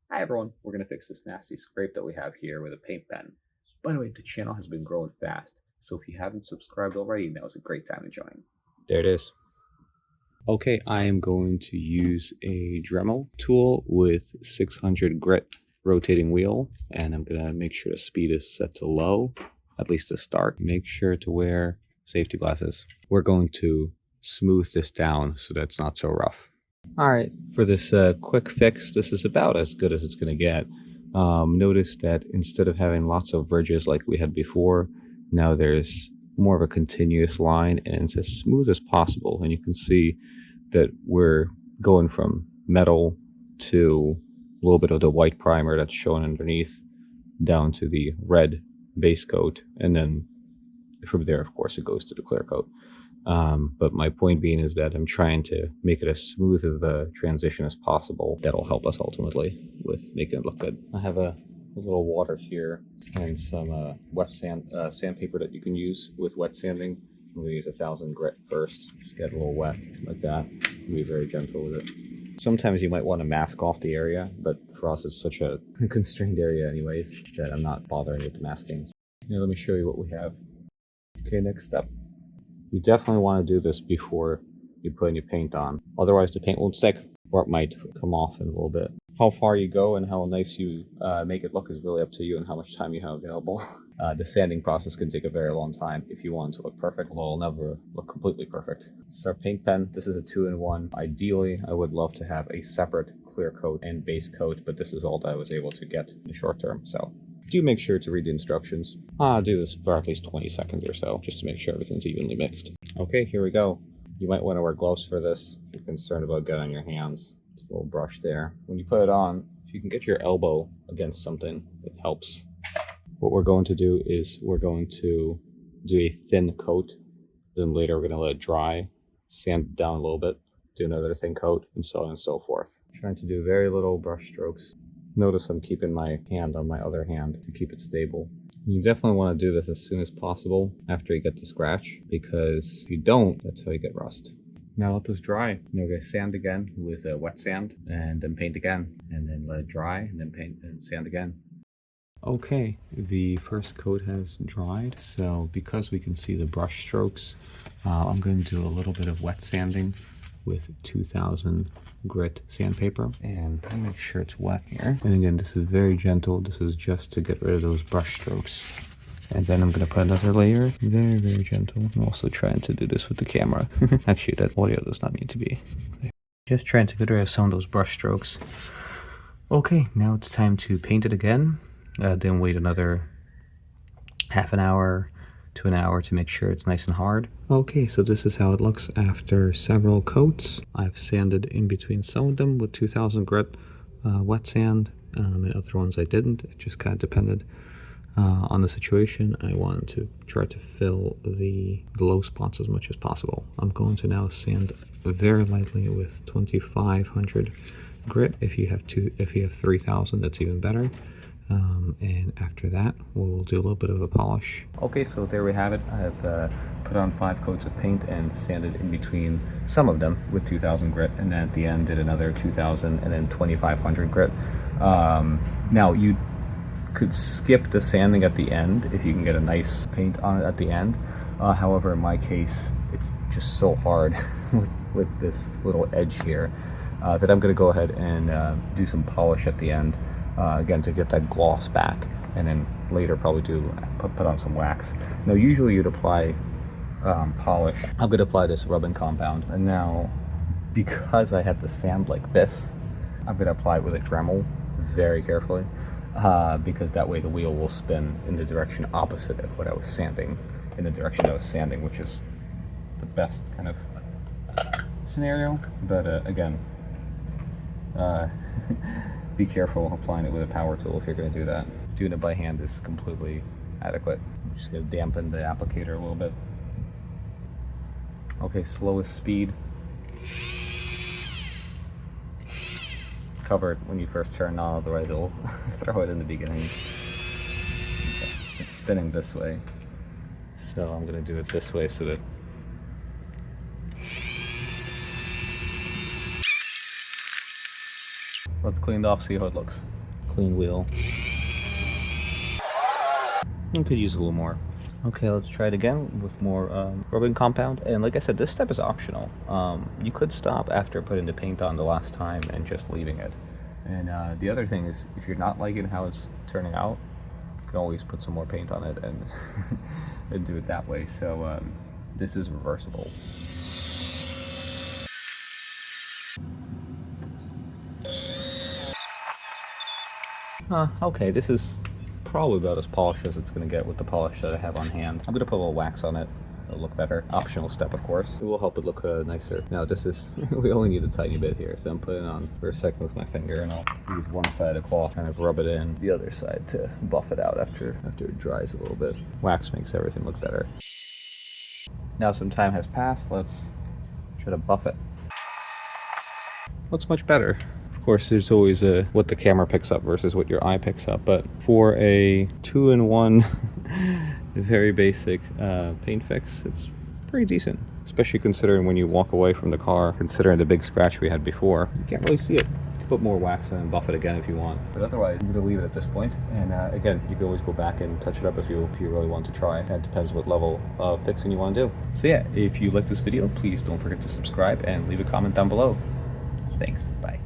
Hi everyone, we're going to fix this nasty scrape that we have here with a paint pen. By the way, the channel has been growing fast, so if you haven't subscribed already, now is a great time to join. There it is. Okay, I am going to use a Dremel tool with 600 grit rotating wheel, and I'm going to make sure the speed is set to low, at least to start. Make sure to wear safety glasses. We're going to smooth this down so that it's not so rough. All right, for this quick fix, this is about as good as it's going to get. Notice that instead of having lots of ridges like we had before, now there's more of a continuous line and it's as smooth as possible. And you can see that we're going from metal to a little bit of the white primer that's shown underneath down to the red base coat. And then from there, of course, it goes to the clear coat. But my point being is that I'm trying to make it as smooth of a transition as possible. That'll help us ultimately with making it look good. I have a little water here and some wet sandpaper that you can use with wet sanding. I'm going to use 1000 grit first. Just get a little wet like that. Be very gentle with it. Sometimes you might want to mask off the area, but for us it's such a constrained area anyways that I'm not bothering with the masking. Now let me show you what we have. Okay, next step. You definitely want to do this before you put any paint on. Otherwise the paint won't stick or it might come off in a little bit. How far you go and how nice you make it look is really up to you and how much time you have available. The sanding process can take a very long time if you want it to look perfect. Well, it'll never look completely perfect. This is our paint pen. This is a 2-in-1. Ideally, I would love to have a separate clear coat and base coat, but this is all that I was able to get in the short term. So do make sure to read the instructions. I'll do this for at least 20 seconds or so, just to make sure everything's evenly mixed. Okay, here we go. You might want to wear gloves for this. If you're concerned about getting on your hands. It's a little brush there. When you put it on, if you can get your elbow against something, it helps. What we're going to do is we're going to do a thin coat. Then later we're going to let it dry, sand it down a little bit, do another thin coat, and so on and so forth. I'm trying to do very little brush strokes. Notice I'm keeping my hand on my other hand to keep it stable. You definitely want to do this as soon as possible after you get the scratch, because if you don't, that's how you get rust. Now let this dry. Now we're going to sand again with wet sand, and then paint again, and then let it dry, and then paint and sand again. Okay, the first coat has dried, so because we can see the brush strokes, I'm going to do a little bit of wet sanding with 2000 grit sandpaper, and I make sure it's wet here. And again, this is very gentle. This is just to get rid of those brush strokes. And then I'm going to put another layer, very, very gentle. I'm also trying to do this with the camera. Actually, that audio does not need to be. Just trying to get rid of some of those brush strokes. Okay, now it's time to paint it again. Then wait another half an hour to an hour to make sure it's nice and hard. Okay, so this is how it looks after several coats. I've sanded in between some of them with 2000 grit wet sand, and other ones I didn't. It just kind of depended on the situation. I wanted to try to fill the low spots as much as possible. I'm going to now sand very lightly with 2500 grit. If you have 3000, that's even better. And after that, we'll do a little bit of a polish. Okay, so there we have it. I have put on 5 coats of paint and sanded in between some of them with 2000 grit, and then at the end did another 2000 and then 2500 grit. Now you could skip the sanding at the end if you can get a nice paint on it at the end. However, in my case, it's just so hard with this little edge here that I'm going to go ahead and do some polish at the end. Again, to get that gloss back, and then later probably put on some wax. Now usually you'd apply polish. I'm going to apply this rubbing compound, and now because I have to sand like this, I'm going to apply it with a Dremel very carefully, because that way the wheel will spin in the direction opposite of what I was sanding, in the direction I was sanding, which is the best kind of scenario. But again, be careful applying it with a power tool if you're going to do that. Doing it by hand is completely adequate. I'm just going to dampen the applicator a little bit. Okay, slowest speed. Cover it when you first turn on, otherwise it'll throw it in the beginning. Okay. It's spinning this way, so I'm going to do it this way so that let's clean it off, see how it looks. clean wheel. You could use a little more. Okay, let's try it again with more rubbing compound. And like I said, this step is optional. You could stop after putting the paint on the last time and just leaving it. And the other thing is, if you're not liking how it's turning out, you can always put some more paint on it and, and do it that way. So this is reversible. Okay, this is probably about as polished as it's going to get with the polish that I have on hand. I'm going to put a little wax on it. It'll look better. Optional step, of course. It will help it look nicer. Now this is, we only need a tiny bit here, so I'm putting it on for a second with my finger, and I'll use one side of the cloth, kind of rub it in, the other side to buff it out after it dries a little bit. Wax makes everything look better. Now some time has passed, let's try to buff it. Looks much better. Of course, there's always what the camera picks up versus what your eye picks up, but for a 2-in-1 very basic paint fix, it's pretty decent, especially considering when you walk away from the car, considering the big scratch we had before. You can't really see it. You can put more wax in and buff it again if you want, but otherwise I'm going to leave it at this point. And again, you can always go back and touch it up if you really want to try. It depends what level of fixing you want to do. So yeah, if you like this video, please don't forget to subscribe and leave a comment down below. Thanks. Bye.